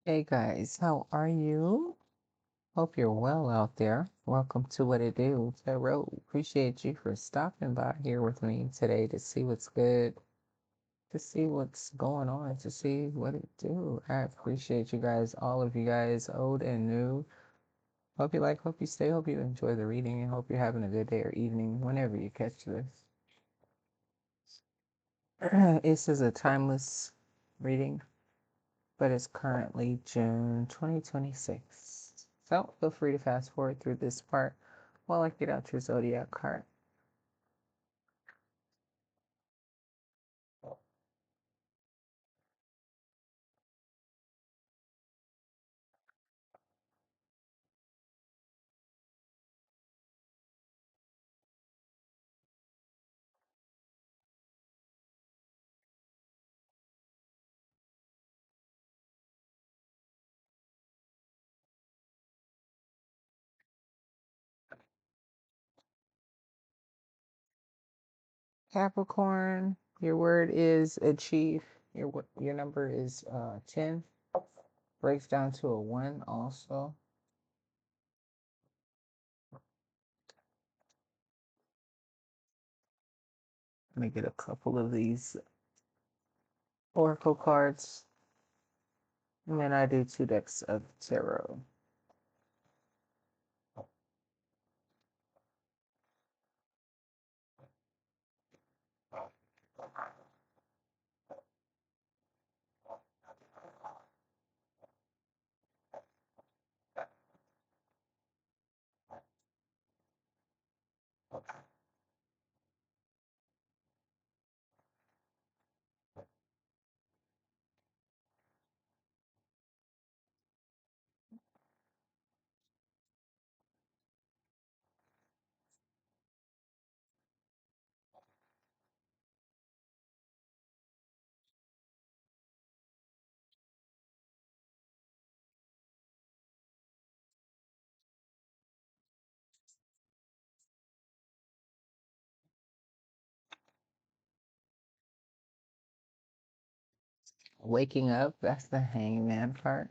Hey guys, how are you? Hope you're well out there. Welcome to What It Do Tarot. Appreciate you for stopping by here with me today to see what's good, to see what's going on, to see what it do. I appreciate you guys, all of you guys, old and new. Hope you stay, hope you enjoy the reading, and hope you're having a good day or evening whenever you catch this. This is a timeless reading, but it's currently June 2026. So feel free to fast forward through this part while I get out your zodiac card. Capricorn, your word is achieve. Your number is 10. Breaks down to a 1 also. Let me get a couple of these oracle cards. And then I do 2 decks of tarot. Waking up, that's the hangman part.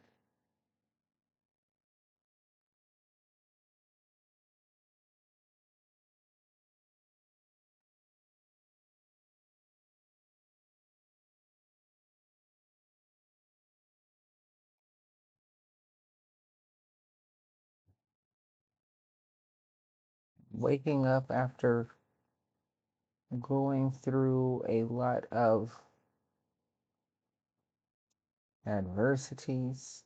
Waking up after going through a lot of adversities,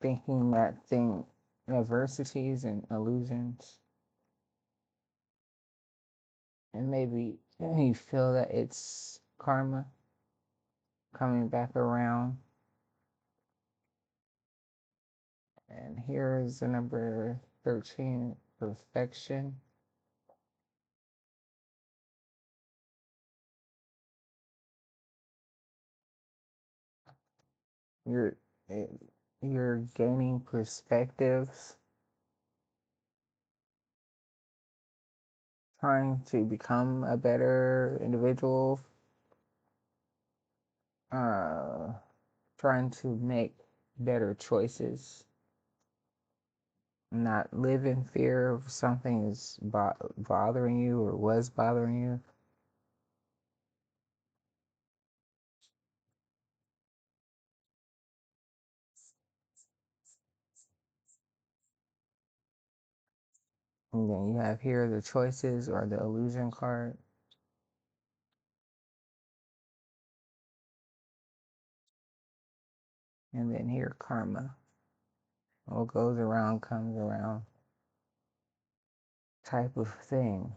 thinking that thing, adversities and illusions, and maybe you feel that it's karma coming back around. And here is the number 13, perfection. You're eh, you're gaining perspectives, trying to become a better individual, uh, trying to make better choices, not live in fear of something is bothering you or was bothering you. And then you have here the choices or the illusion card. And then here karma. What goes around comes around type of thing.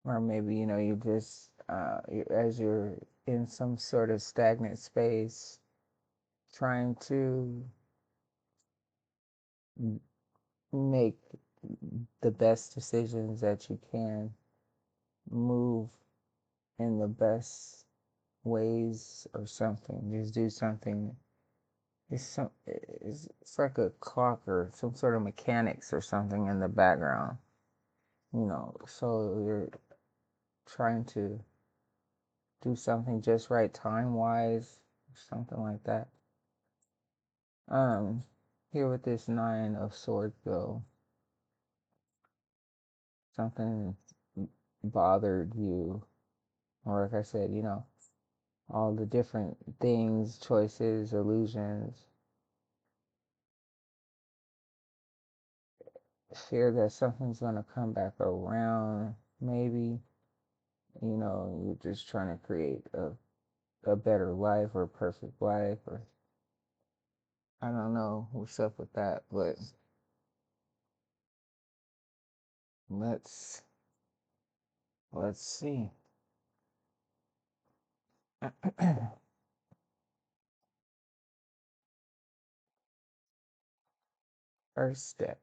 Or maybe, you just, as you're in some sort of stagnant space, trying to make the best decisions that you can, move in the best ways or something. Just do something. It's like a clock or some sort of mechanics or something in the background. So you're trying to do something just right time wise, something like that. Um, Here with this Nine of Swords, though, something bothered you, or like I said, all the different things, choices, illusions, fear that something's gonna come back around, maybe, you're just trying to create a better life or a perfect life, or I don't know what's up with that, but let's let's see. First step.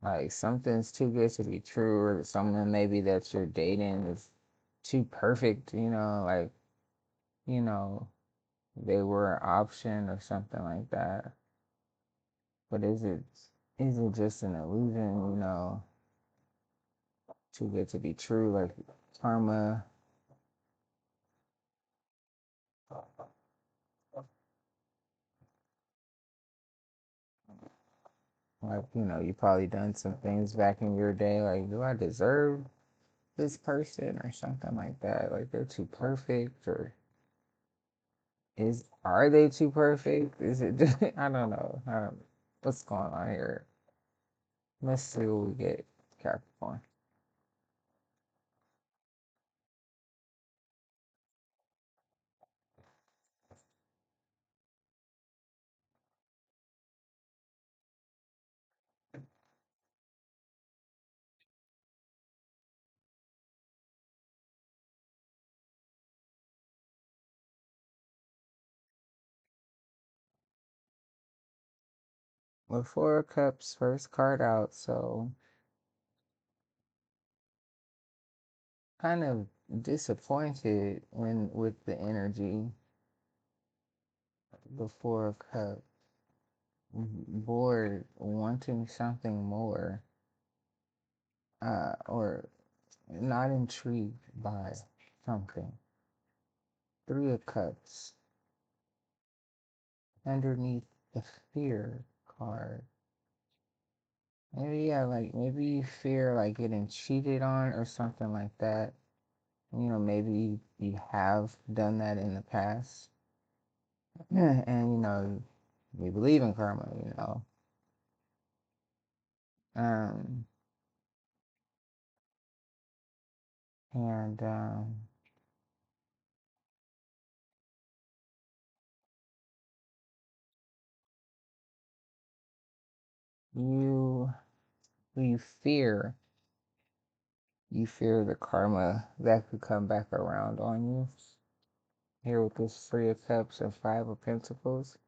Like something's too good to be true, or someone maybe that you're dating is too perfect, you know, they were an option or something like that. But is it just an illusion, too good to be true, like karma, like, you probably done some things back in your day, like, do I deserve this person or something like that? Like they're too perfect, or are they too perfect? Is it just, I don't know. What's going on here? Let's see what we get, Capricorn. With Four of Cups, first card out, so kind of disappointed when with the energy. The Four of Cups, bored, wanting something more, or not intrigued by something. Three of Cups, underneath the Fear card. Maybe, yeah, like maybe you fear like getting cheated on or something like that. Maybe you have done that in the past. And we believe in karma. Um, and you you fear you fear the karma that could come back around on you. Here with this Three of Cups and Five of Pentacles.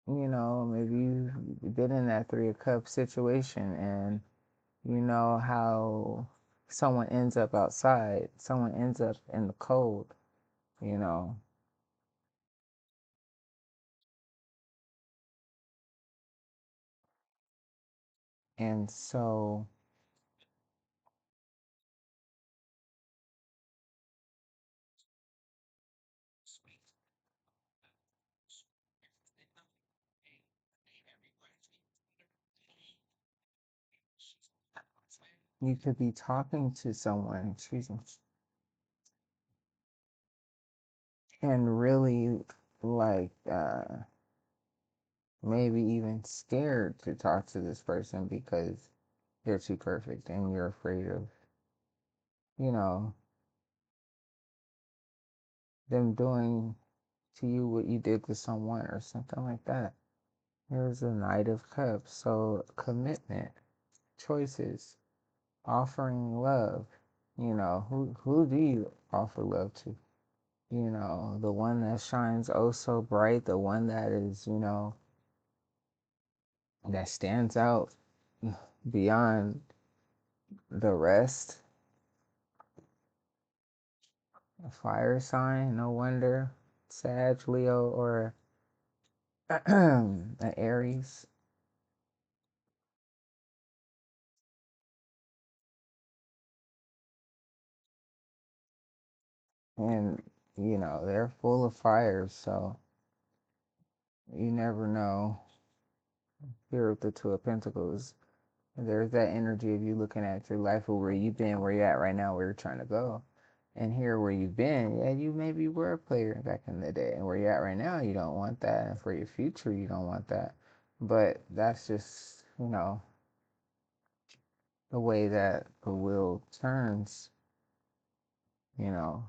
Maybe you've been in that Three of Cups situation, and you know how someone ends up outside, someone ends up in the cold, you know. And so you could be talking to someone, excuse me, and really like maybe even scared to talk to this person because they're too perfect and you're afraid of, you know, them doing to you what you did to someone or something like that. There's a Knight of Cups, so commitment, choices, offering love. Who do you offer love to? The one that shines oh so bright, the one that is, that stands out beyond the rest. A fire sign, no wonder. Sag, Leo, or an Aries. And, they're full of fires, so you never know. Here with the Two of Pentacles, there's that energy of you looking at your life of where you've been, where you're at right now, where you're trying to go. And here where you've been, yeah, you maybe were a player back in the day. And where you're at right now, you don't want that. And for your future, you don't want that. But that's just, the way that the wheel turns, you know.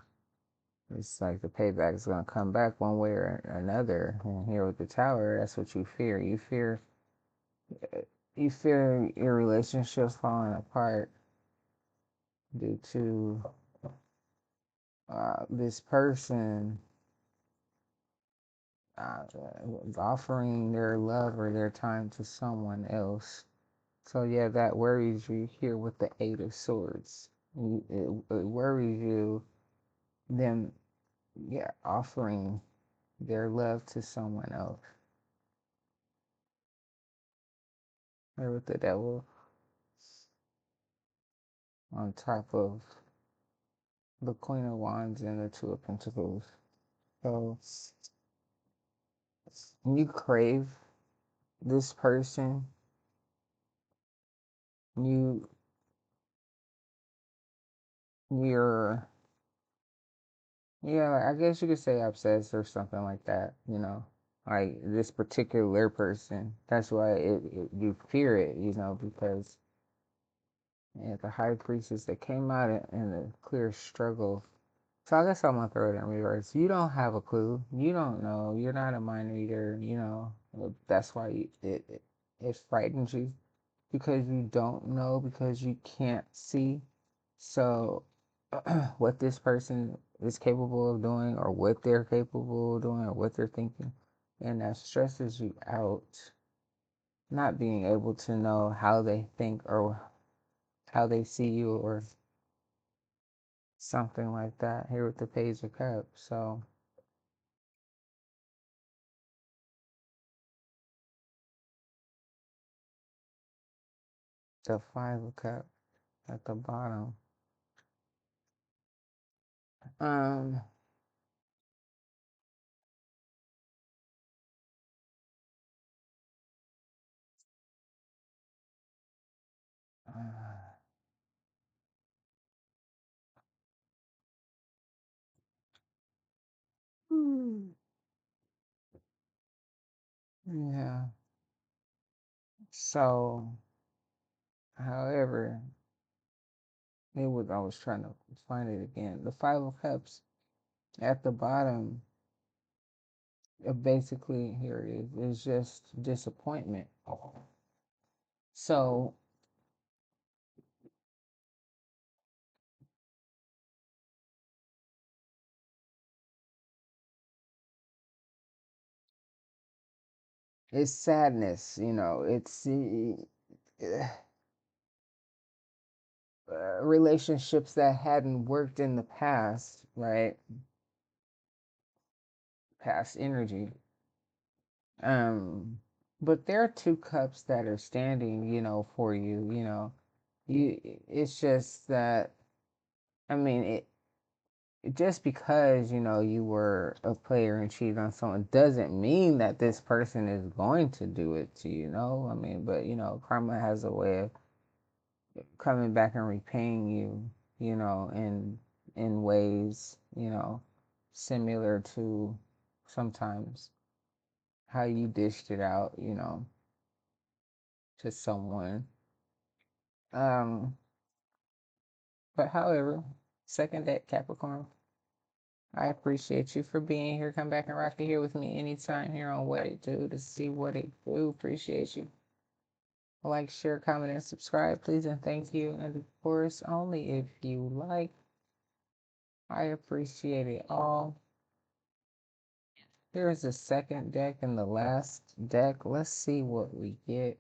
It's like the payback is going to come back one way or another. And here with the tower, that's what you fear. You fear your relationships falling apart due to this person uh, offering their love or their time to someone else. So yeah, that worries you here with the Eight of Swords. It worries you them, yeah, offering their love to someone else. Or with the Devil on top of the Queen of Wands and the Two of Pentacles. So you crave this person. You you're Yeah, I guess you could say obsessed or something like that. Like this particular person. That's why you fear it, because yeah, the high priestess that came out in a clear struggle. So I guess I'm gonna throw it in reverse. You don't have a clue. You don't know. You're not a mind reader. That's why it frightens you because you don't know, because you can't see. So, what this person is capable of doing, or what they're capable of doing, or what they're thinking, and that stresses you out. Not being able to know how they think or how they see you, or something like that. Here with the Page of Cups. So, the Five of Cups at the bottom. Um, uh, hmm, yeah. So, however, I was trying to find it again. The Five of Cups at the bottom, basically, here it is just disappointment. So it's sadness, it's relationships that hadn't worked in the past, right? Past energy. Um, but there are two cups that are standing, for you, it's just that, I mean, just because you were a player and cheated on someone doesn't mean that this person is going to do it to I mean, but karma has a way of coming back and repaying you, in ways, similar to sometimes how you dished it out, to someone. um but however, second deck Capricorn, I appreciate you for being here. Come back and rock it here with me anytime here on What It Do to see what it do. Appreciate you. Like, share, comment, and subscribe, please, and thank you. And of course, only if you like. I appreciate it all. Here's the second deck and the last deck. Let's see what we get.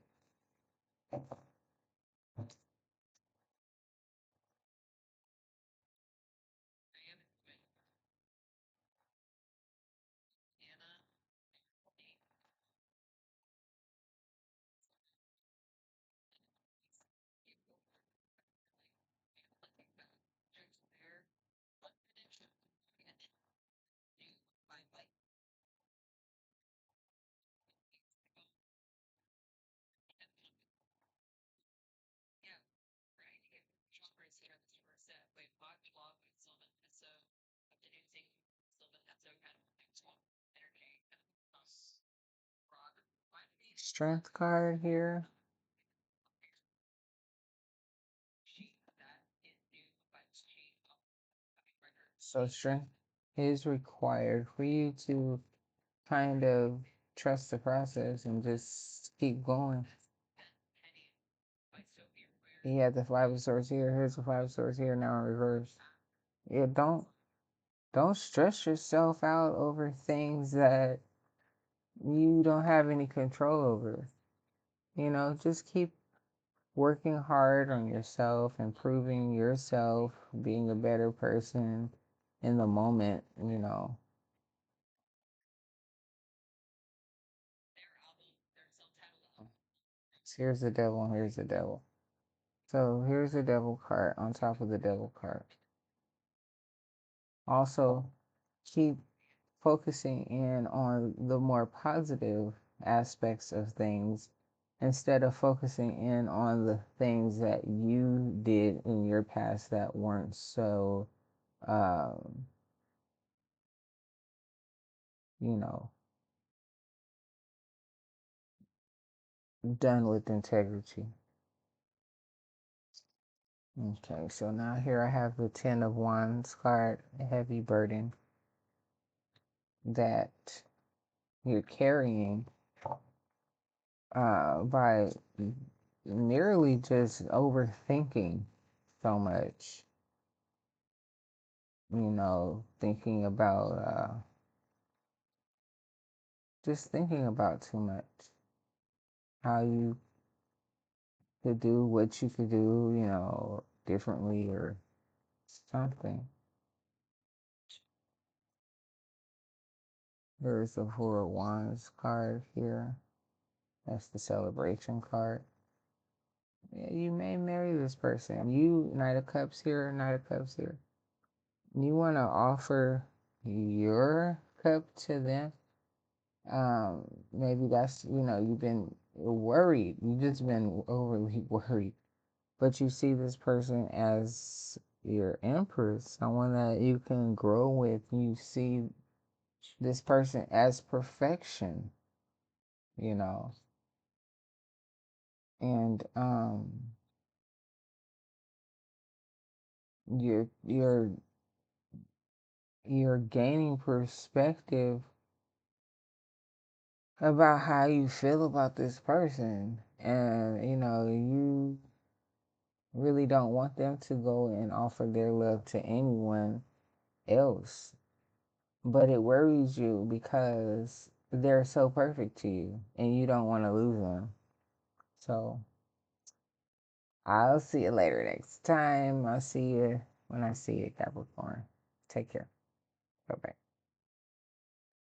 Strength card here. So strength is required for you to kind of trust the process and just keep going. He had the Five of Swords here. Here's the Five of Swords here, now in reverse. Yeah, don't stress yourself out over things that you don't have any control over. You know, just keep working hard on yourself, improving yourself, being a better person in the moment, you know. Here's the devil, here's the devil. So here's the devil card on top of the devil card. Also, keep focusing in on the more positive aspects of things instead of focusing in on the things that you did in your past that weren't so, um, you know, done with integrity. Okay, so now here I have the Ten of Wands card, a heavy burden that you're carrying by merely just overthinking so much. You know, thinking about, just thinking about too much. How you could do what you could do, you know, differently or something. There's the Four of Wands card here. That's the celebration card. Yeah, you may marry this person. You, Knight of Cups here, Knight of Cups here. You want to offer your cup to them. Maybe that's, you know, you've been worried. You've just been overly worried. But you see this person as your empress, someone that you can grow with. You see this person as perfection, you know. And you're you're you're gaining perspective about how you feel about this person, and you know you really don't want them to go and offer their love to anyone else, but it worries you because they're so perfect to you and you don't want to lose them. So I'll see you later next time. I'll see you when I see you, Capricorn. Take care. Bye bye.